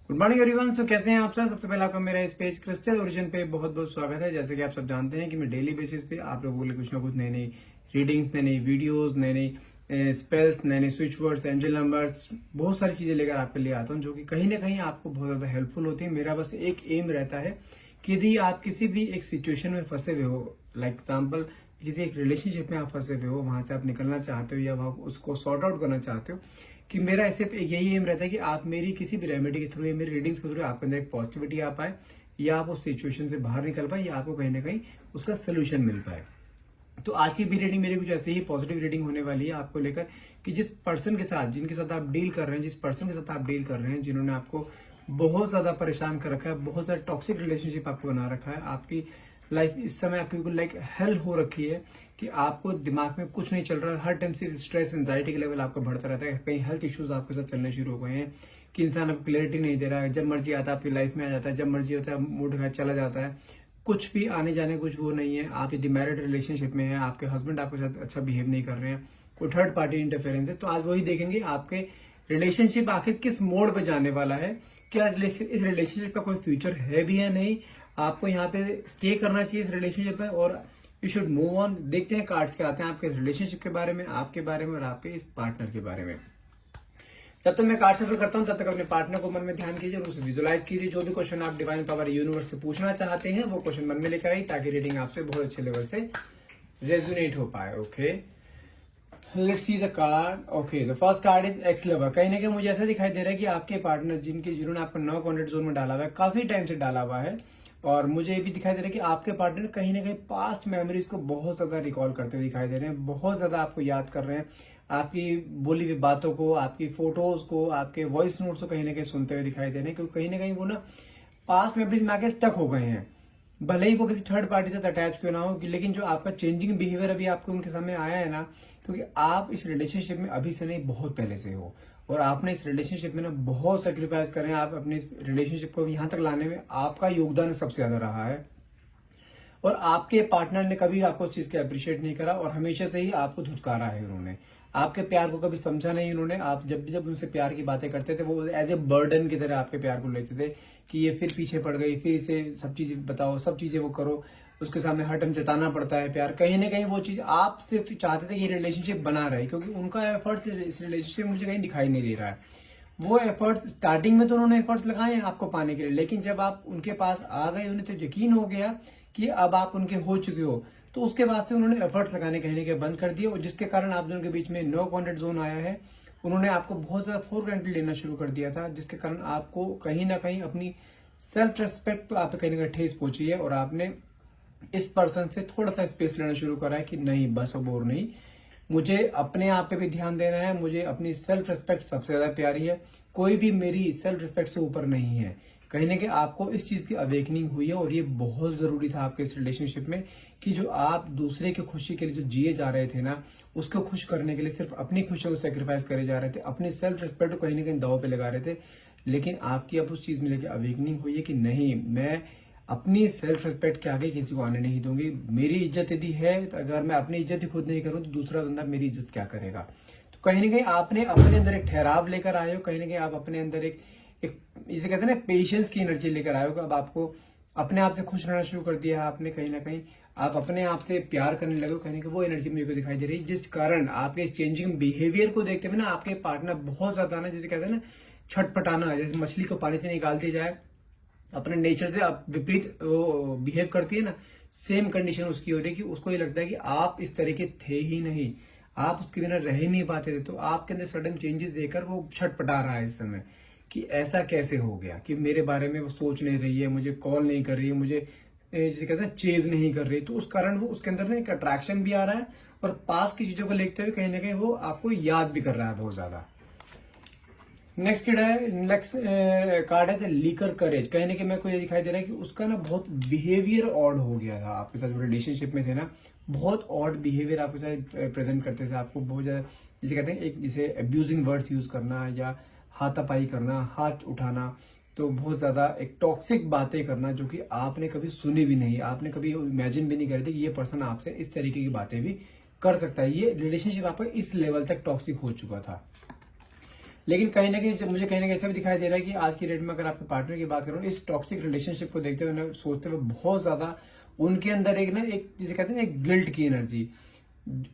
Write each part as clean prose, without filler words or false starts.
Good morning everyone. सो कैसे हैं आप सब? सबसे पहले आपका मेरा इस पेज क्रिस्टल ओरिजिन पे बहुत बहुत स्वागत है। जैसे कि आप सब जानते हैं कि मैं डेली बेसिस पे आप लोगों के लिए कुछ ना कुछ नई नई रीडिंग्स, नई नई वीडियोस, नई नई स्पेल्स, नए नए स्विच वर्ड्स, एंजल नंबर्स, बहुत सारी चीजें लेकर आपके लिए आता हूँ जो कि कहीं ना कहीं आपको बहुत ज्यादा हेल्पफुल होती है। मेरा बस एक एम रहता है कि यदि आप किसी भी एक सिचुएशन में फंसे हुए हो, लाइक एग्जाम्पल किसी एक रिलेशनशिप में आप फंसे हुए हो, वहां से आप निकलना चाहते हो या आप उसको सॉर्ट आउट करना चाहते हो, कि मेरा सिर्फ यही एम रहता है कि आप मेरी किसी भी रेमेडी के थ्रू या मेरी रीडिंग्स के थ्रू आपके अंदर एक पॉजिटिविटी आ पाए, या आप उस सिचुएशन से बाहर निकल पाए, या आपको कहीं ना कहीं उसका सोल्यूशन मिल पाए। तो आज की भी रीडिंग मेरी कुछ ऐसी ही पॉजिटिव रीडिंग होने वाली है आपको लेकर कि जिस पर्सन के साथ, जिनके साथ आप डील कर रहे हैं, जिस पर्सन के साथ आप डील कर रहे हैं, जिन्होंने आपको बहुत ज्यादा परेशान कर रखा है, बहुत ज्यादा टॉक्सिक रिलेशनशिप आपको बना रखा है, आपकी लाइफ इस समय आपकी बिल्कुल लाइक हेल हो रखी है कि आपको दिमाग में कुछ नहीं चल रहा है, हर टाइम सिर्फ स्ट्रेस, एंजाइटी का लेवल आपका बढ़ता रहता है, कहीं हेल्थ इश्यूज आपके साथ चलने शुरू हो गए हैं कि इंसान अब क्लियरिटी नहीं दे रहा है, जब मर्जी आता है आपकी लाइफ में आ जाता है, जब मर्जी होता है मूड चला जाता है, कुछ भी आने जाने कुछ वो नहीं है। आप यदि मैरिड रिलेशनशिप में है, आपके हस्बैंड आपके साथ अच्छा बिहेव नहीं कर रहे हैं, कोई थर्ड पार्टी इंटरफेरेंस है, तो आज वही देखेंगे आपके रिलेशनशिप आखिर किस मोड पे जाने वाला है, क्या इस रिलेशनशिप का कोई फ्यूचर है भी या नहीं, आपको यहाँ पे स्टे करना चाहिए इस रिलेशनशिप में, और यू शुड मूव ऑन। देखते हैं कार्ड्स क्या आते हैं आपके रिलेशनशिप के बारे में, आपके बारे में और आपके इस पार्टनर के बारे में। जब तक मैं कार्ड सफर करता हूं तब तक अपने पार्टनर को मन में ध्यान कीजिए और उसे विजुलाइज कीजिए। जो भी क्वेश्चन आप डिवाइन पावर यूनिवर्स से पूछना चाहते हैं वो क्वेश्चन मन में लेकर आइए ताकि रीडिंग आपसे बहुत अच्छे लेवल से रेजोनेट हो पाए। Okay, let's see the card. Okay, the first card is x lover. कहीं ना कहीं मुझे ऐसा दिखाई दे रहा है कि आपके पार्टनर जिन्होंने आपको 9 कॉन्टेक्ट जोन में डाला हुआ है, काफी टाइम से डाला हुआ है, और मुझे ये भी दिखाई दे रहा है कि आपके पार्टनर कहीं ना कहीं पास्ट मेमोरीज को बहुत ज्यादा रिकॉल करते हुए दिखाई दे रहे हैं, बहुत ज्यादा आपको याद कर रहे हैं, आपकी बोली हुई बातों को, आपकी फोटोज को, आपके वॉइस नोट्स को कहीं ना कहीं सुनते हुए दिखाई दे रहे हैं, क्योंकि कहीं ना कहीं वो ना पास्ट मेमोरीज में आके स्टक हो गए हैं, भले ही वो किसी थर्ड पार्टी से अटैच क्यों ना हो। लेकिन जो आपका चेंजिंग बिहेवियर अभी आपको उनके सामने आया है ना, क्योंकि आप इस रिलेशनशिप में अभी से नहीं बहुत पहले से हो, और आपने इस रिलेशनशिप में ना बहुत सेक्रीफाइस करे, आप अपने इस रिलेशनशिप को यहां तक लाने में आपका योगदान सबसे ज्यादा रहा है, और आपके पार्टनर ने कभी आपको उस चीज को अप्रिशिएट नहीं करा, और हमेशा से ही आपको धुतकारा है उन्होंने, आपके प्यार को कभी समझा नहीं उन्होंने। आप जब उनसे प्यार की बातें करते थे वो एज ए बर्डन की तरह आपके प्यार को लेते थे कि ये फिर पीछे पड़ गई, फिर इसे सब चीजें बताओ, सब चीजें वो करो, उसके सामने हर टाइम जताना पड़ता है प्यार। कहीं ना कहीं वो चीज आप सिर्फ चाहते थे कि रिलेशनशिप बना रहे, क्योंकि उनका एफर्ट्स इस रिलेशनशिप में मुझे कहीं दिखाई नहीं दे रहा है। वो एफर्ट्स स्टार्टिंग में तो उन्होंने एफर्ट्स लगाए हैं आपको पाने के लिए, लेकिन जब आप उनके पास आ गए, उन्हें तो यकीन हो गया कि अब आप उनके हो चुके हो, तो उसके बाद से उन्होंने एफर्ट्स लगाने कहीं के बंद कर दिए, और जिसके कारण आप दोनों के बीच में नो कॉन्टेक्ट जोन आया है। उन्होंने आपको बहुत ज्यादा फॉर ग्रांटेड लेना शुरू कर दिया था, जिसके कारण आपको कहीं ना कहीं अपनी सेल्फ रेस्पेक्ट पर आप कहीं ना कहीं ठेस पहुंची है, और आपने इस पर्सन से थोड़ा सा स्पेस लेना शुरू करा है कि नहीं बस अब और नहीं, मुझे अपने आप पे भी ध्यान देना है, मुझे अपनी सेल्फ रिस्पेक्ट सबसे ज्यादा प्यारी है, कोई भी मेरी सेल्फ रिस्पेक्ट से ऊपर नहीं है। कहीं ना कहीं आपको इस चीज की अवेकनिंग हुई है, और ये बहुत जरूरी था आपके इस रिलेशनशिप में कि जो आप दूसरे की खुशी के लिए जो जिए जा रहे थे ना, उसको खुश करने के लिए सिर्फ अपनी खुशियों को सेक्रीफाइस करे जा रहे थे, अपनी सेल्फ रिस्पेक्ट को कहीं ना कहीं दाव पे लगा रहे थे। लेकिन आपकी अब उस चीज में लेकर अवेकनिंग हुई है कि नहीं, मैं अपनी सेल्फ रिस्पेक्ट के आगे किसी को आने नहीं दूंगी। मेरी इज्जत यदि है तो अगर मैं अपनी इज्जत ही खुद नहीं करूं तो दूसरा बंदा मेरी इज्जत क्या करेगा। तो कहीं ना कहीं आपने अपने अंदर एक ठहराव लेकर आए हो, कहीं ना कहीं आप अपने अंदर एक जिसे कहते हैं ना पेशेंस की एनर्जी लेकर आए हो। अब आपको अपने आप से खुश रहना शुरू कर दिया है आपने, कहीं ना कहीं आप अपने आप से प्यार करने लगे हो, कहीं ना कहीं वो एनर्जी मुझे दिखाई दे रही है, जिस कारण आपके इस चेंजिंग बिहेवियर को देखते हुए ना आपके पार्टनर बहुत ज्यादा ना, जिसे कहते हैं ना छटपटाना, जैसे मछली को पानी से निकालती जाए, अपने नेचर से विपरीत वो बिहेव करती है ना, सेम कंडीशन उसकी हो रही है कि उसको ये लगता है कि आप इस तरह के थे ही नहीं, आप उसके बिना रह ही नहीं पाते थे। तो आपके अंदर सडन चेंजेस देखकर वो छटपटा रहा है इस समय कि ऐसा कैसे हो गया कि मेरे बारे में वो सोच नहीं रही है, मुझे कॉल नहीं कर रही है, मुझे जिसे कहते हैं चेज नहीं कर रही। तो उस कारण वो उसके अंदर ना एक अट्रैक्शन भी आ रहा है, और पास की चीजों को देखते हुए कहीं ना कहीं वो आपको याद भी कर रहा है बहुत ज्यादा। नेक्स्ट कार्ड है लीकर करेज। कहीं ना कहीं मेरे को ये दिखाई दे रहा है कि उसका ना बहुत बिहेवियर ऑड हो गया था आपके साथ, रिलेशनशिप में थे ना, बहुत ऑड बिहेवियर आपके साथ प्रेजेंट करते थे, आपको बहुत ज्यादा जिसे कहते हैं एक जिसे अब्यूजिंग वर्ड्स यूज करना, या हाथापाई करना, हाथ उठाना, तो बहुत ज्यादा एक टॉक्सिक बातें करना जो कि आपने कभी सुनी भी नहीं, आपने कभी इमेजिन भी नहीं करी थी कि ये पर्सन आपसे इस तरीके की बातें भी कर सकता है। ये रिलेशनशिप आपका इस लेवल तक टॉक्सिक हो चुका था। लेकिन कहीं ना कहीं मुझे कहीं ना कहीं ऐसा भी दिखाई दे रहा है कि आज की डेट में अगर आपके पार्टनर की बात करूं, इस टॉक्सिक रिलेशनशिप को देखते हुए सोचते हुए बहुत ज्यादा उनके अंदर एक जिसे कहते हैं एक गिल्ट की एनर्जी,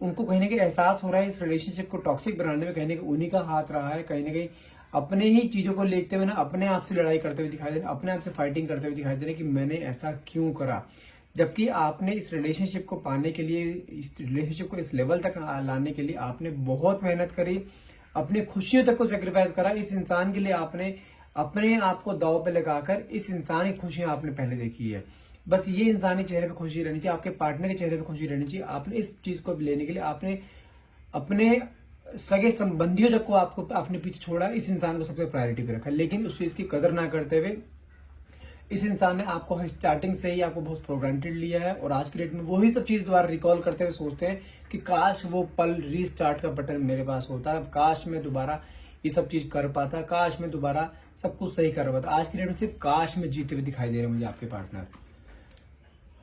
उनको कहीं ना कहीं एहसास हो रहा है इस रिलेशनशिप को टॉक्सिक बनाने में कहीं ना कहीं उन्हीं का हाथ रहा है। कहीं ना कहीं अपने ही चीजों को लेते हुए अपने आप से लड़ाई करते हुए दिखाई दे रहे, अपने आप से फाइटिंग करते हुए दिखाई दे रहे कि मैंने ऐसा क्यों करा। जबकि आपने इस रिलेशनशिप को पाने के लिए, इस रिलेशनशिप को इस लेवल तक लाने के लिए आपने बहुत मेहनत करी, अपनी खुशियों तक को सेक्रीफाइस करा। इस इंसान के लिए आपने अपने आप को दांव पे लगाकर इस इंसान की खुशियां आपने पहले देखी है। बस ये इंसानी चेहरे पे खुशी रहनी चाहिए, आपके पार्टनर के चेहरे पे खुशी रहनी चाहिए। आपने इस चीज को लेने के लिए आपने अपने सगे संबंधियों तक को आपको अपने पीछे छोड़ा, इस इंसान को सबसे प्रायोरिटी पे रखा। लेकिन उस चीज की कदर ना करते हुए इस इंसान ने आपको स्टार्टिंग से ही आपको बहुत फॉर ग्रांटेड लिया है, और आज की डेट में वही सब चीज दोबारा रिकॉल करते हुए सोचते हैं कि काश वो पल रीस्टार्ट का बटन मेरे पास होता, काश मैं दोबारा ये सब चीज कर पाता, काश मैं दोबारा सब कुछ सही कर पाता। आज की डेट में सिर्फ काश में जीते हुए दिखाई दे रहे हैं मुझे आपके पार्टनर।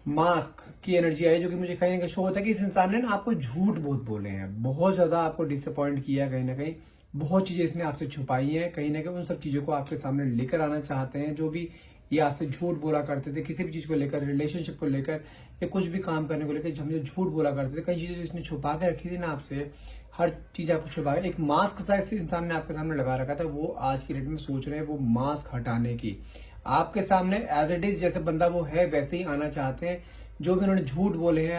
मास्क की एनर्जी आई, जो कि मुझे कहीं ना कहीं शो होता है कि इस इंसान ने ना आपको झूठ बहुत बोले हैं, बहुत ज्यादा आपको डिसअपॉइंट किया है, कहीं ना कहीं बहुत चीजें इसने आपसे छुपाई हैं। कहीं ना कहीं उन सब चीजों को आपके सामने लेकर आना चाहते हैं, जो भी ये आपसे झूठ बोला करते थे किसी भी चीज को लेकर, रिलेशनशिप को लेकर या कुछ भी काम करने को लेकर, हम जो झूठ बोला करते थे, कई चीजें इसने छुपा के रखी थी ना आपसे, हर चीज आपको छुपा के एक मास्क सा इस इंसान ने आपके सामने लगा रखा था। वो आज की डेट में सोच रहे हैं वो मास्क हटाने की, आपके सामने एज इट इज जैसे बंदा वो है वैसे ही आना चाहते हैं। जो भी उन्होंने झूठ बोले हैं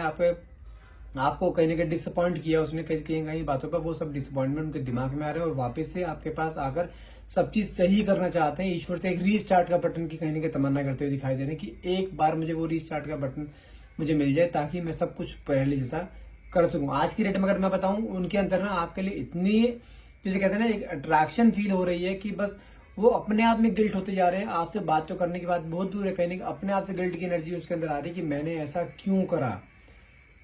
आपको कहीं ना कहीं डिसअपॉइंट किया उसने कहीं बातों पर, वो सब डिसअपॉइंटमेंट उनके दिमाग में आ रहे हैं और वापस से आपके पास आकर सब चीज सही करना चाहते हैं। ईश्वर से एक रीस्टार्ट का बटन की कहीं ना कहीं तमन्ना करते हुए दिखाई दे रहे हैं कि एक बार मुझे वो रीस्टार्ट का बटन मुझे मिल जाए ताकि मैं सब कुछ पहले जैसा कर सकूं। आज की डेट में अगर मैं बताऊं, उनके अंदर ना आपके लिए इतनी जैसे कहते हैं ना एक अट्रैक्शन फील हो रही है कि बस वो अपने आप में गिल्ट होते जा रहे हैं। आपसे बात तो करने की बात बहुत दूर है, कहीं ना अपने आप से गिल्ट की एनर्जी उसके अंदर आ रही है कि मैंने ऐसा क्यों करा।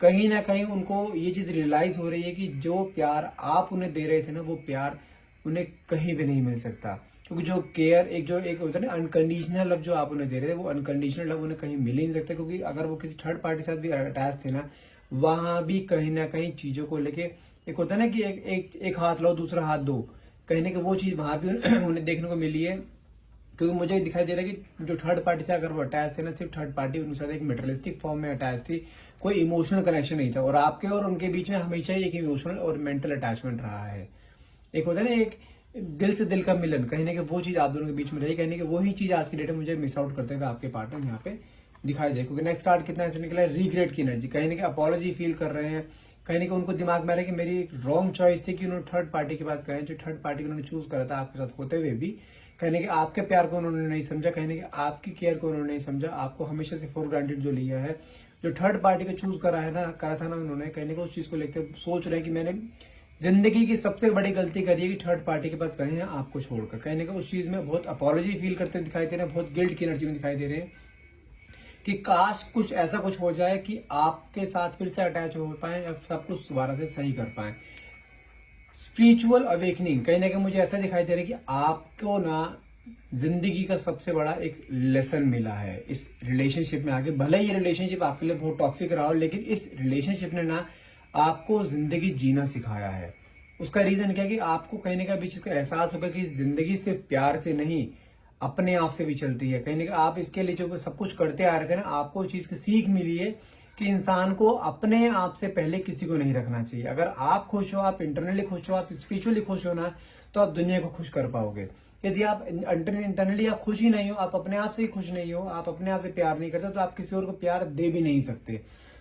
कहीं ना कहीं उनको ये चीज रियलाइज हो रही है कि जो प्यार आप उन्हें दे रहे थे ना, वो प्यार उन्हें कहीं भी नहीं मिल सकता। क्योंकि जो केयर एक होता है ना अनकंडीशनल लव जो आप उन्हें दे रहे थे, वो अनकंडीशनल लव उन्हें कहीं मिल ही नहीं सकता। क्योंकि अगर वो किसी थर्ड पार्टी के साथ भी अटैच थे ना, वहां भी कहीं ना कहीं चीजों को लेके एक होता है ना कि एक हाथ लो दूसरा हाथ दो, कहीं ना कहीं वो चीज वहां भी उन्हें देखने को मिली है। क्योंकि मुझे दिखाई दे रहा है कि जो थर्ड पार्टी से अगर वो अटैच थे ना, सिर्फ थर्ड पार्टी उनके साथ एक मेटेरियलिस्टिक फॉर्म में अटैच थी, कोई इमोशनल कनेक्शन नहीं था। और आपके और उनके बीच में हमेशा ही एक इमोशनल और मेंटल अटैचमेंट रहा है। एक होता है ना एक दिल से दिल का मिलन, कहीं ना कहीं वो चीज आप दोनों के बीच में रही, कहीं ना कहीं वही चीज आज की डेट में मुझे मिस आउट करते हुए आपके पार्टनर यहाँ पे दिखाई दे। क्योंकि नेक्स्ट कार्ड कितना ऐसे निकला है, रिग्रेट की एनर्जी, कहीं ना कहीं अपॉलॉजी फील कर रहे हैं। कहीं ना कहीं उनको दिमाग में आ रहा है कि मेरी एक रॉन्ग चॉइस थी कि उन्होंने थर्ड पार्टी के पास गए, जो थर्ड पार्टी को उन्होंने चूज करा था आपके साथ होते हुए भी। कहीं ना कहीं आपके प्यार को उन्होंने नहीं समझा, कहीं ना कहीं आपकी केयर को उन्होंने नहीं समझा, आपको हमेशा से फॉर ग्रांटेड जो लिया है। जो थर्ड पार्टी को चूज करा था ना उन्होंने, कहीं ना कहीं उस चीज को लेकर सोच रहे हैं कि मैंने जिंदगी की सबसे बड़ी गलती करी है कि थर्ड पार्टी के पास गए हैं आपको छोड़कर। कहीं ना कहीं उस चीज में बहुत अपॉलॉजी फील करते दिखाई दे रहे हैं, बहुत गिल्ट की एनर्जी में दिखाई दे रहे हैं कि काश कुछ ऐसा कुछ हो जाए कि आपके साथ फिर से अटैच हो पाए या सब कुछ दोबारा से सही कर पाए। स्पिरिचुअल अवेकनिंग, कहीं ना कहीं मुझे ऐसा दिखाई दे रहा है कि आपको ना जिंदगी का सबसे बड़ा एक लेसन मिला है इस रिलेशनशिप में आके। भले ही ये रिलेशनशिप आपके लिए बहुत टॉक्सिक रहा हो, लेकिन इस रिलेशनशिप ने ना आपको जिंदगी जीना सिखाया है। उसका रीजन क्या है कि आपको कहीं ना कहीं चीज का एहसास होगा कि जिंदगी सिर्फ प्यार से नहीं, अपने आप से भी चलती है। कहीं ना कहीं आप इसके लिए जो सब कुछ करते आ रहे थे ना, आपको चीज की सीख मिली है कि इंसान को अपने आप से पहले किसी को नहीं रखना चाहिए। अगर आप खुश हो, आप इंटरनली खुश हो, आप स्पिरिचुअली खुश हो ना, तो आप दुनिया को खुश कर पाओगे। यदि आप इंटरनली आप खुश ही नहीं हो, आप अपने आप से ही खुश नहीं हो, आप अपने आप से प्यार नहीं करते, तो आप किसी और को प्यार दे भी नहीं सकते।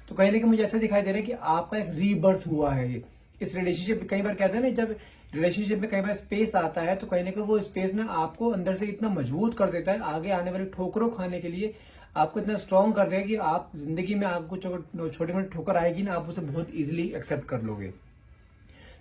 तो कहीं ना कहीं मुझे ऐसा दिखाई दे रहा है कि आपका एक रीबर्थ हुआ है इस रिलेशनशिप। कई बार कहते हैं ना, जब रिलेशनशिप में कई बार स्पेस आता है तो कहीं ना कहीं वो स्पेस ना आपको अंदर से इतना मजबूत कर देता है, आगे आने वाली ठोकरों खाने के लिए आपको इतना स्ट्रांग कर देगा कि आप जिंदगी में आपको छोटी मोटी ठोकर आएगी ना, आप उसे बहुत इजीली एक्सेप्ट कर लोगे।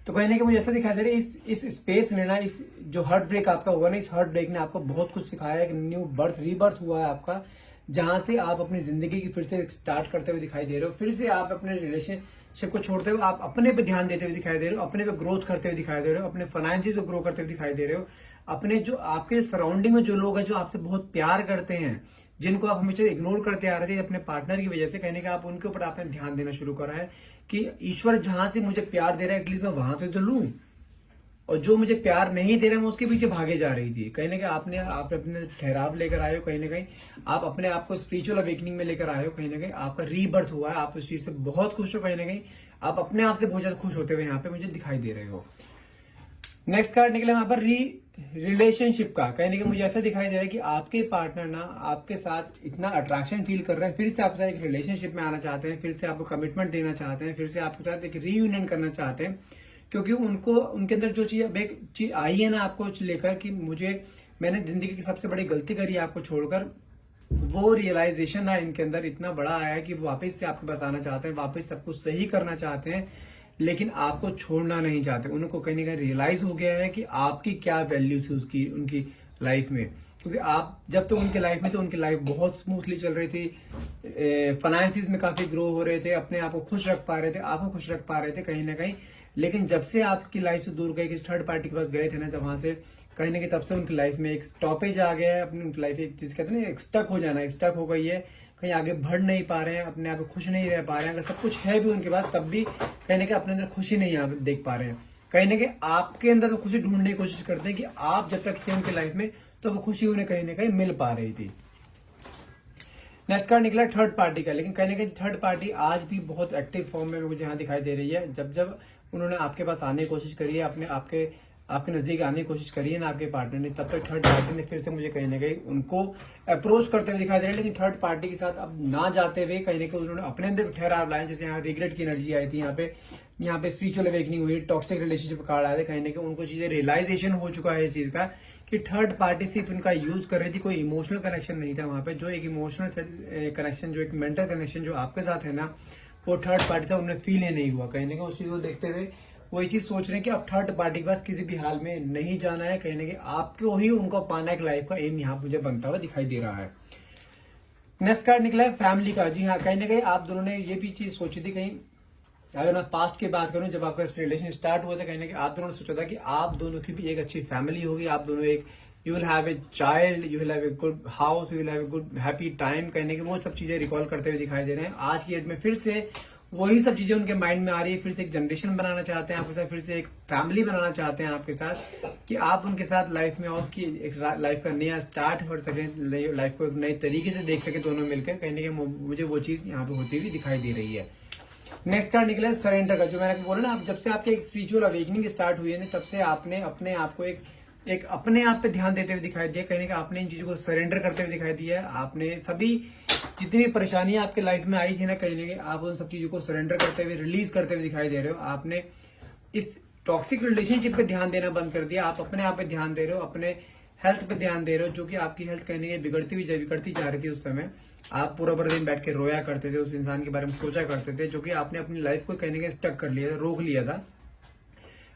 तो कहीं ना कहीं मुझे ऐसा दिखाई दे रहा है इस स्पेस ने ना, इस जो हार्ट ब्रेक आपका हुआ ना, इस हार्ट ब्रेक ने आपको बहुत कुछ सिखाया है। न्यू बर्थ रीबर्थ हुआ है आपका, जहां से आप अपनी जिंदगी की फिर से स्टार्ट करते हुए दिखाई दे रहे हो। फिर से आप अपने रिलेशनशिप को छोड़ते हुए आप अपने पे ध्यान देते हुए दिखाई दे रहे हो, अपने पे ग्रोथ करते हुए दिखाई दे रहे हो, अपने फाइनेंसिस को ग्रो करते हुए दिखाई दे रहे हो। अपने जो आपके सराउंडिंग में जो लोग हैं जो आपसे बहुत प्यार करते हैं, जिनको आप हमेशा इग्नोर करते आ रहे थे अपने पार्टनर की वजह से, कहने का आप उनके ऊपर आपने ध्यान देना शुरू करा है कि ईश्वर जहां से मुझे प्यार दे रहा है एटलीस्ट मैं वहां से तो लूं। और जो मुझे प्यार नहीं दे रहा मैं उसके पीछे भागे जा रही थी। कहीं ना कहीं आप अपने ठहराव लेकर आए हो, कहीं ना कहीं आप अपने आप को स्पिरिचुअल अवेकनिंग में लेकर आए हो, कहीं ना कहीं आपका रीबर्थ हुआ है, आप उस चीज से बहुत खुश हो, कहीं ना कहीं आप अपने आप से बहुत ज्यादा खुश होते हुए यहाँ पे मुझे दिखाई दे रहे हो। नेक्स्ट कार्ड निकला वहां पर रिलेशनशिप का। कहीं ना कहीं मुझे ऐसा दिखाई दे रहा है कि आपके पार्टनर ना आपके साथ इतना अट्रैक्शन फील कर रहे हैं, फिर से आपके साथ एक रिलेशनशिप में आना चाहते हैं, फिर से आपको कमिटमेंट देना चाहते हैं, फिर से आपके साथ एक रीयूनियन करना चाहते हैं, क्योंकि उनको उनके अंदर जो चीज आई है ना आपको लेकर कि मैंने जिंदगी की सबसे बड़ी गलती करी आपको छोड़कर, वो रियलाइजेशन है इनके अंदर इतना बड़ा आया है कि वो वापस से आपके पास आना चाहते हैं, वापस सब कुछ सही करना चाहते हैं, लेकिन आपको छोड़ना नहीं चाहते। उनको कहीं ना कहीं रियलाइज हो गया है कि आपकी क्या वैल्यू थी उनकी लाइफ में, क्योंकि आप जब तो उनकी लाइफ में तो उनकी लाइफ बहुत स्मूथली चल रही थी, फाइनेंसिस में काफी ग्रो हो रहे थे, अपने आप को खुश रख पा रहे थे, आपको खुश रख पा रहे थे कहीं ना कहीं। लेकिन जब से आपकी लाइफ से दूर गए, किसी थर्ड पार्टी के पास गए थे ना, जब वहां से कहीं ना कहीं तब से उनकी लाइफ में एक स्टॉपेज आ गया है, अपनी उनकी लाइफ एक चीज कहते हैं ना, एक स्टक हो जाना, स्टक हो गई है, कहीं आगे बढ़ नहीं पा रहे हैं, अपने आप खुश नहीं रह पा रहे हैं। अगर सब कुछ है भी उनके पास तब भी कहीं ना कहीं अपने अंदर खुशी नहीं आप देख पा रहे हैं। कहीं ना कहीं आपके अंदर तो खुशी ढूंढने की कोशिश करते हैं कि आप जब तक थे उनकी लाइफ में तो वो खुशी उन्हें कहीं ना कहीं मिल पा रही थी। नेक्स्ट कार्ड निकला थर्ड पार्टी का। लेकिन कहीं ना कहीं थर्ड पार्टी आज भी बहुत एक्टिव फॉर्म में मुझे यहाँ दिखाई दे रही है। जब उन्होंने आपके पास आने की कोशिश करी है, आपके नजदीक आने की कोशिश करी है ना आपके पार्टनर ने, तब तक थर्ड पार्टी ने फिर से मुझे कहीं ना कहीं उनको अप्रोच करते हुए दिखाई दे रहा है। लेकिन थर्ड पार्टी के साथ अब ना जाते हुए कहीं ना कहीं उन्होंने अपने अंदर ठहराव लाए। जैसे यहाँ रिग्रेट की एनर्जी आई थी, यहाँ पे स्पिरिचुअल अवेकनिंग हुई, टॉक्सिक रिलेशनशिप कार्ड आए थे, कहीं ना कहीं उनको चीजें रियलाइजेशन हो चुका है इस चीज का कि थर्ड पार्टी सिर्फ उनका यूज कर रही थी, कोई इमोशनल कनेक्शन नहीं था वहां पे। जो एक इमोशनल कनेक्शन, जो एक मेंटल कनेक्शन जो आपके साथ है ना, वो थर्ड पार्टी से उन्हें फील ही नहीं हुआ। कहीं ना कहीं उस चीज को देखते हुए वो ये चीज सोच रहे हैं कि अब थर्ड पार्टी के पास किसी भी हाल में नहीं जाना है। कहीं ना कहीं आपको ही उनको पाना एक लाइफ का एम यहाँ मुझे बनता हुआ दिखाई दे रहा है। नेक्स्ट कार्ड निकला है फैमिली का। जी हाँ, कहीं ना कहीं आप दोनों ने ये भी चीज सोची थी, कहीं अगर मैं पास्ट की बात करूं, जब आपका रिलेशन स्टार्ट हुआ था, कहीं ना कहीं आप दोनों ने सोचा था कि आप दोनों की भी एक अच्छी फैमिली होगी, आप दोनों you will have a child, you will have a good house, you will have a good happy time. कहीं ना कहीं वो सब चीजें रिकॉल करते हुए दिखाई दे रहे हैं। आज की डेट में फिर से वही सब चीजें उनके माइंड में आ रही है, फिर से एक जनरेशन बनाना चाहते हैं आपके साथ, फिर से एक फैमिली बनाना चाहते हैं आपके साथ, कि आप उनके साथ लाइफ में और की एक लाइफ का नया स्टार्ट कर सके, लाइफ को एक नए तरीके से देख सके दोनों मिलकर। कहीं ना कहीं मुझे वो चीज यहाँ पे होती हुई दिखाई दे रही है। नेक्स्ट कार्ड निकला है सरेंडर का। जो मैंने बोला ना, जब से आपके एक स्पिरिचुअल अवेकनिंग स्टार्ट हुई है ना, तब से आपने अपने आप को एक अपने आप पे ध्यान देते हुए दिखाई दिया। कहीं ना कहीं आपने इन चीजों को सरेंडर करते हुए दिखाई दिया है। आपने सभी जितनी भी परेशानियां आपके लाइफ में आई थी ना, कहीं ना कहीं आप उन सब चीजों को सरेंडर करते हुए, रिलीज करते हुए दिखाई दे रहे हो। आपने इस टॉक्सिक रिलेशनशिप पे ध्यान देना बंद कर दिया, आप अपने आप पे ध्यान दे रहे हो, अपने हेल्थ पे ध्यान दे रहे हो, जो कि आपकी हेल्थ कहीं ना कहीं बिगड़ती जा रही थी। उस समय आप पूरा दिन बैठ के रोया करते थे, उस इंसान के बारे में सोचा करते थे, जो कि आपने अपनी लाइफ को कहीं ना कहीं स्टक कर लिया था, रोक लिया था।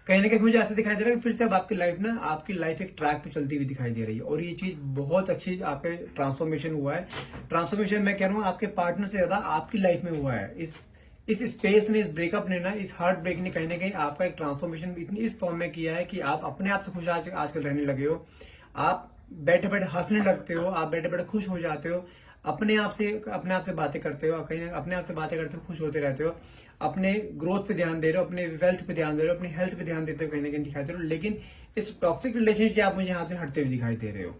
कहीं ना कहीं मुझे ऐसा दिखाई दे रहा है कि फिर से अब आपकी लाइफ एक ट्रैक पे चलती हुई दिखाई दे रही है। और ये चीज बहुत अच्छी आपके ट्रांसफॉर्मेशन हुआ है। ट्रांसफॉर्मेशन मैं कह रहा हूँ आपके पार्टनर से ज्यादा आपकी लाइफ में हुआ है। इस स्पेस ने, इस ब्रेकअप ने ना, इस हार्ट ब्रेक ने कहीं ना कहीं आपका एक ट्रांसफॉर्मेशन इतनी इस फॉर्म में किया है कि आप अपने आप से खुश आजकल रहने लगे हो। आप बैठे बैठे हंसने लगते हो, आप बैठे बैठे खुश हो जाते हो, अपने आप से बातें करते हो, कहीं अपने आप से बातें करते हो, खुश होते रहते हो, अपने ग्रोथ पे ध्यान दे रहे हो, अपने वेल्थ पे ध्यान दे रहे हो, अपनी हेल्थ पे ध्यान देते हो, कहीं ना कहीं दिखाई दे रहे हो। लेकिन इस टॉक्सिक रिलेशनशिप आप मुझे यहाँ से हटते हुए दिखाई दे रहे हो।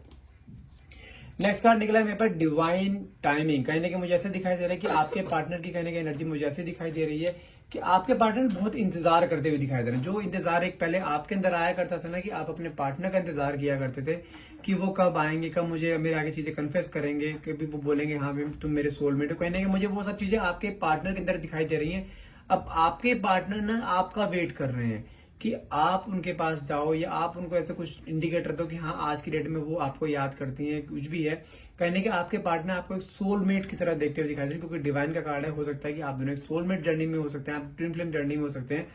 नेक्स्ट कार्ड निकला है मेरे पास डिवाइन टाइमिंग। कहीं ना कहीं मुझे ऐसे दिखाई दे रहा है कि आपके पार्टनर की कहीं ना कहीं एनर्जी मुझे ऐसे दिखाई दे रही है कि आपके पार्टनर बहुत इंतजार करते हुए दिखाई दे रहे हैं। जो इंतजार एक पहले आपके अंदर आया करता था ना, कि आप अपने पार्टनर का इंतजार किया करते थे कि वो कब आएंगे, कब मुझे मेरे आगे चीजें कन्फेस करेंगे, कभी वो बोलेंगे हाँ तुम मेरे सोलमेट हो। कहीं ना कहीं मुझे वो सब चीजें आपके पार्टनर के अंदर दिखाई दे रही है। अब आपके पार्टनर ना आपका वेट कर रहे हैं कि आप उनके पास जाओ, या आप उनको ऐसे कुछ इंडिकेटर दो कि हाँ आज की डेट में वो आपको याद करती हैं, कुछ भी है। कहने के आपके पार्टनर आपको एक सोलमेट की तरह देखते हुए दिखाई दे रहे हैं, क्योंकि डिवाइन का कार्ड है। हो सकता है कि आप दोनों एक सोलमेट जर्नी में हो सकते हैं, आप ट्विन फ्लेम जर्नी में हो सकते हैं,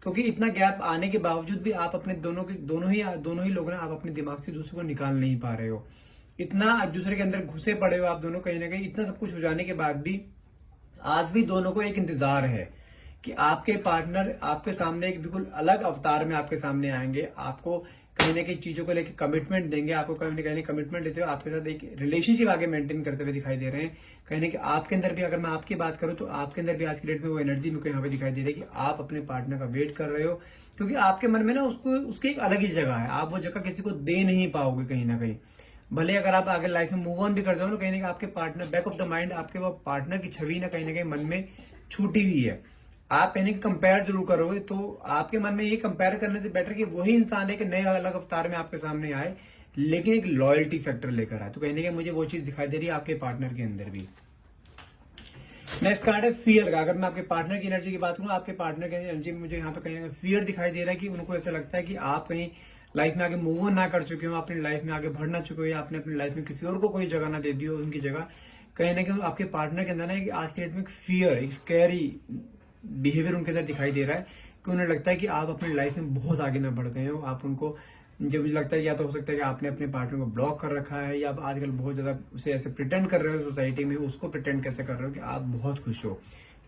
क्योंकि इतना गैप आने के बावजूद भी आप अपने दोनों ही लोग ना, आप अपने दिमाग से दूसरे को निकाल नहीं पा रहे हो। इतना एक दूसरे के अंदर घुसे पड़े हो आप दोनों, कहीं ना कहीं इतना सब कुछ हो जाने के बाद भी आज भी दोनों को एक इंतजार है कि आपके पार्टनर आपके सामने एक बिल्कुल अलग अवतार में आपके सामने आएंगे, आपको कहीं ना कहीं चीजों को लेकर कमिटमेंट देंगे, आपको कहीं ना कहीं कमिटमेंट देते हुए आपके साथ एक रिलेशनशिप आगे मेंटेन करते हुए दिखाई दे रहे हैं। कहीं ना कहीं आपके अंदर भी, अगर मैं आपकी बात करूं तो आपके अंदर भी आज की डेट में वो एनर्जी मेरे को यहाँ पे दिखाई दे रही है कि आप अपने पार्टनर का वेट कर रहे हो, क्योंकि आपके मन में ना उसको उसकी एक अलग ही जगह है, आप वो जगह किसी को दे नहीं पाओगे कहीं ना कहीं। भले अगर आप आगे लाइफ में मूव ऑन भी कर जाओ ना, कहीं ना कहीं आपके partner back of the mind आपके वो पार्टनर की छवि ना कहीं मन में छूटी हुई है। आप कहीं कंपेयर जरूर करोगे, तो आपके मन में ये कंपेयर करने से बेटर कि वही इंसान एक नए अलग अवतार में आपके सामने आए, लेकिन एक लॉयल्टी फैक्टर लेकर आए। तो कहीं ना कहीं मुझे वो चीज दिखाई दे रही है आपके पार्टनर के अंदर भी। नेक्स्ट कार्ड है फियर का। अगर मैं आपके पार्टनर की एनर्जी की बात करूं, आपके पार्टनर की एनर्जी में मुझे यहाँ पे कहीं ना कहीं फियर दिखाई दे रहा है कि उनको ऐसा लगता है कि आप कहीं लाइफ में आगे मूव ऑन ना कर चुके हो, अपनी लाइफ में आगे बढ़ ना चुके हो, या आपने अपनी लाइफ में किसी और को कोई जगह ना दे दी हो उनकी जगह। कहीं ना कहीं आपके पार्टनर के अंदर ना आज के डेट में एक फियर, एक स्कैरी बिहेवियर उनके अंदर दिखाई दे रहा है कि उन्हें लगता है कि आप अपनी लाइफ में बहुत आगे ना बढ़ गए हो। आप उनको, जब मुझे लगता है या तो हो सकता है कि आपने अपने पार्टनर को ब्लॉक कर रखा है, या आप आजकल बहुत ज्यादा उसे ऐसे प्रिटेंड कर रहे हो सोसाइटी में, उसको प्रिटेंड कैसे कर रहे हो कि आप बहुत खुश हो।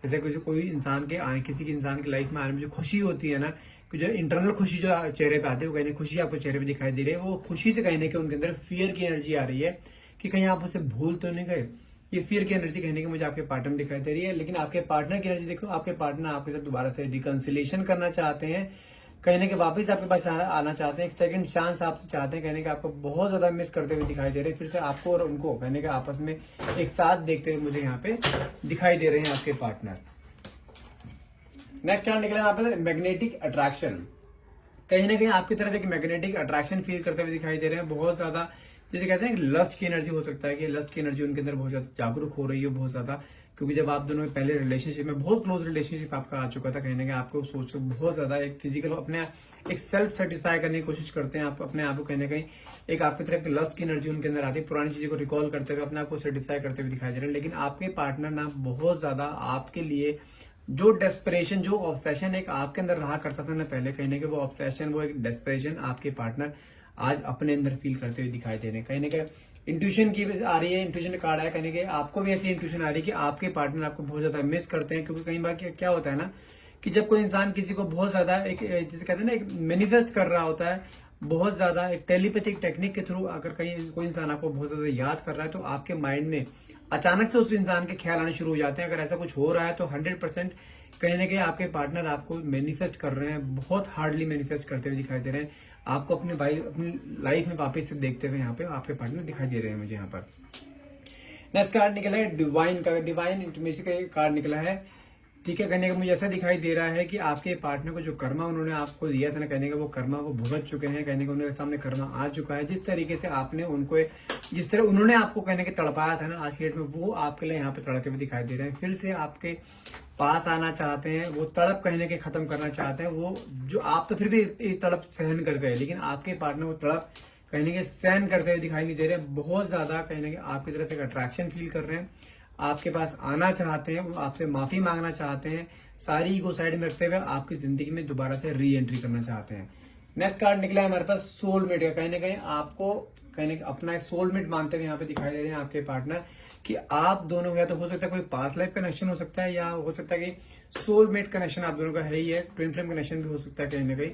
जैसे कोई इंसान के आए, किसी के इंसान की लाइफ में आने में जो खुशी होती है ना, कि जो इंटरनल खुशी जो चेहरे पे आती है, वो कहीं खुशी आपको चेहरे पे दिखाई दे रही है, वो खुशी से कहीं ना कहीं उनके अंदर फियर की एनर्जी आ रही है कि कहीं आप उसे भूल तो नहीं गए। ये फियर की एनर्जी कहने की मुझे आपके पार्टनर में दिखाई दे रही है। लेकिन आपके पार्टनर की एनर्जी देखो, आपके पार्टनर आपके साथ दोबारा से रिकंसिलेशन करना चाहते हैं, कहीं ना कहीं वापस आपके पास आना चाहते हैं, एक सेकंड चांस आपसे चाहते हैं, कहने का आपको बहुत ज्यादा मिस करते हुए दिखाई दे रहे हैं। फिर से आपको और उनको कहने का आपस में एक साथ देखते हुए मुझे यहाँ पे दिखाई दे रहे हैं आपके पार्टनर। नेक्स्ट कार्ड निकला यहाँ पे मैग्नेटिक अट्रैक्शन। कहीं ना कहीं आपकी तरफ एक मैग्नेटिक अट्रैक्शन फील करते हुए दिखाई दे रहे हैं, बहुत ज्यादा। जैसे कहते हैं लस्ट की एनर्जी, हो सकता है कि लस्ट की एनर्जी उनके अंदर बहुत ज्यादा जागरूक हो रही है, बहुत ज्यादा। क्योंकि जब आप दोनों पहले रिलेशनशिप में, बहुत क्लोज रिलेशनशिप आपका आ चुका था, कहीं ना कहीं आपको सोच बहुत ज्यादा एक फिजिकल अपने एक सेल्फ सेटिस्फाई करने की कोशिश करते हैं आप अपने आप को। कहीं ना कहीं एक आपकी तरफ लस्ट की एनर्जी उनके अंदर आती है, पुरानी चीजों को रिकॉल करते हुए अपने आप को सेटिस्फाई करते हुए दिखाई दे रहे हैं। लेकिन आपके पार्टनर ना बहुत ज्यादा आपके लिए जो डेस्परेशन, जो ऑब्सेशन एक आपके अंदर रहा करता था ना पहले, कहीं ना कहीं वो ऑब्सेशन, वो एक डेस्परेशन आपके पार्टनर आज अपने अंदर फील करते हुए दिखाई दे रहे हैं। कहीं ना कहीं इंट्यूशन की आ रही है, इंट्यूशन कार्ड है, कहीं आपको भी ऐसी इंट्यूशन आ रही है कि आपके पार्टनर आपको बहुत ज्यादा मिस करते हैं। क्योंकि कई बार क्या होता है ना कि जब कोई इंसान किसी को बहुत ज्यादा एक, जिसे कहते हैं ना, एक मैनिफेस्ट कर रहा होता है बहुत ज्यादा, एक टेलीपैथिक टेक्निक के थ्रू, अगर कहीं कोई इंसान आपको बहुत ज्यादा याद कर रहा है, तो आपके माइंड में अचानक से उस इंसान के ख्याल आने शुरू हो जाते हैं। अगर ऐसा कुछ हो रहा है तो 100% कहीं ना कहीं आपके पार्टनर आपको मैनिफेस्ट कर रहे हैं, बहुत हार्डली मैनिफेस्ट करते हुए दिखाई दे रहे हैं, आपको अपनी लाइफ में वापस से देखते हुए यहाँ पे आपके पार्टनर दिखाई दे रहे हैं मुझे यहाँ पर। नेक्स्ट कार्ड निकला है डिवाइन का। डिवाइन इंटीमेसी का कार्ड निकला है, ठीक है। कहने का मुझे ऐसा दिखाई दे रहा है कि आपके पार्टनर को जो कर्मा उन्होंने आपको दिया था ना, कहने का वो कर्मा वो भुगत चुके हैं, कहने का उनके सामने कर्मा आ चुका है। जिस तरीके से आपने उनको, जिस तरह उन्होंने आपको कहने के तड़पाया था ना आज की डेट में, वो आपके लिए यहाँ पे तड़पते हुए दिखाई दे रहे हैं। फिर से आपके पास आना चाहते हैं, वो तड़प कहने के खत्म करना चाहते हैं। वो जो आप तो फिर भी तड़प सहन कर गए, लेकिन आपके पार्टनर वो तड़प कहने के सहन करते हुए दिखाई नहीं दे रहे हैं। बहुत ज्यादा कहने के आपकी तरफ एक अट्रैक्शन फील कर रहे हैं, आपके पास आना चाहते हैं, वो आपसे माफी मांगना चाहते हैं, सारी ईगो साइड में रखते हुए आपकी जिंदगी में दोबारा से री एंट्री करना चाहते हैं। नेक्स्ट कार्ड निकला है हमारे पास सोलमेट का। कहीं ना कहीं आपको अपना एक सोलमेट मानते हुए यहाँ पे दिखाई दे रहे हैं आपके पार्टनर, कि आप दोनों, या तो हो सकता है कोई पास्ट लाइफ कनेक्शन हो सकता है, या हो सकता है कि सोलमेट कनेक्शन आप दोनों का है ही है, ट्विन फ्लेम कनेक्शन भी हो सकता है। कहीं ना कहीं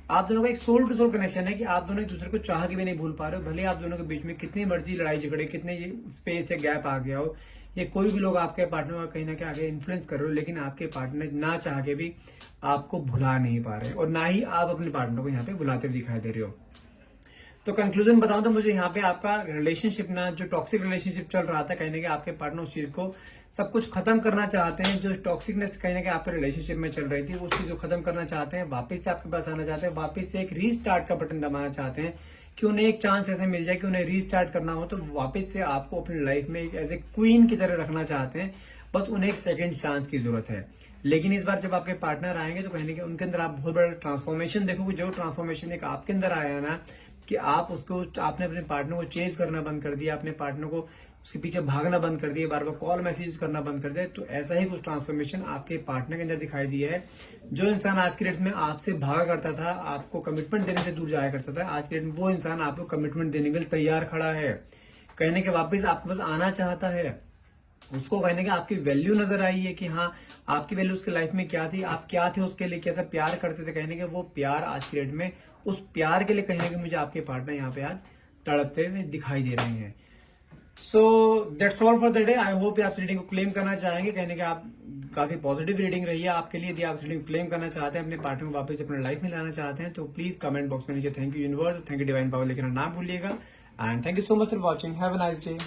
आप दोनों का एक सोल टू सोल कनेक्शन है कि आप दोनों एक दूसरे को चाह के भी नहीं भूल पा रहे हो। भले आप दोनों के बीच में कितनी मर्जी लड़ाई झगड़े, कितने ये स्पेस या गैप आ गया हो, ये कोई भी लोग आपके पार्टनर कहीं ना कहीं आगे इन्फ्लुएंस कर रहे हो, लेकिन आपके पार्टनर ना चाह के भी आपको भुला नहीं पा रहे, और ना ही आप अपने पार्टनर को यहाँ पे भुलाते हुए दिखाई दे रहे हो। तो कंक्लूजन बताऊं तो मुझे यहाँ पे आपका रिलेशनशिप ना, जो टॉक्सिक रिलेशनशिप चल रहा था, कहीं ना कहीं आपके पार्टनर उस चीज को सब कुछ खत्म करना चाहते हैं। जो टॉक्सिकनेस कहीं ना कहीं आपके रिलेशनशिप में चल रही थी, उस चीज को खत्म करना चाहते हैं, वापस से आपके पास आना चाहते हैं, वापस से एक रीस्टार्ट का बटन दबाना चाहते हैं कि उन्हें एक चांस ऐसे मिल जाए कि उन्हें रीस्टार्ट करना हो, तो वापस से आपको अपनी लाइफ में एक एज ए क्वीन की तरह रखना चाहते हैं। बस उन्हें एक सेकंड चांस की जरूरत है। लेकिन इस बार जब आपके पार्टनर आएंगे तो कहीं ना कहीं उनके अंदर आप बहुत बड़ा ट्रांसफॉर्मेशन देखोगे। जो ट्रांसफॉर्मेशन एक आपके अंदर आया ना, कि आप उसको, आपने अपने पार्टनर को चेज करना बंद कर दिया, अपने पार्टनर को उसके पीछे भागना बंद कर दिया, बार बार कॉल मैसेज करना बंद कर दिया, तो ऐसा ही कुछ ट्रांसफॉर्मेशन आपके पार्टनर के अंदर दिखाई दिया है। जो इंसान आज की डेट में आपसे भागा करता था, आपको कमिटमेंट देने से दूर जाया करता था, आज की डेट में वो इंसान आपको कमिटमेंट देने के लिए तैयार खड़ा है, कहने के वापस आपके पास आना चाहता है। उसको कहने के आपकी वैल्यू नजर आई है कि हाँ, आपकी वैल्यू उसके लाइफ में क्या थी, आप क्या थे उसके लिए, कैसा प्यार करते थे, कहने के वो प्यार आज की डेट में, उस प्यार के लिए कहने के मुझे आपके पार्टनर यहाँ पे आज तड़पते हुए दिखाई दे रहे हैं। So that's all for the day. I hope आप रीडिंग को क्लेम करना चाहेंगे, कहने के आप काफी पॉजिटिव रीडिंग रही है आपके लिए। यदि आप रीडिंग को क्लेम करना चाहते हैं, अपने पार्टनर को वापस अपने लाइफ में लाना चाहते हैं, तो प्लीज कमेंट बॉक्स में नीचे thank you universe, thank you divine power लिखना ना भूलिएगा। And thank you so much for watching. Have a nice day.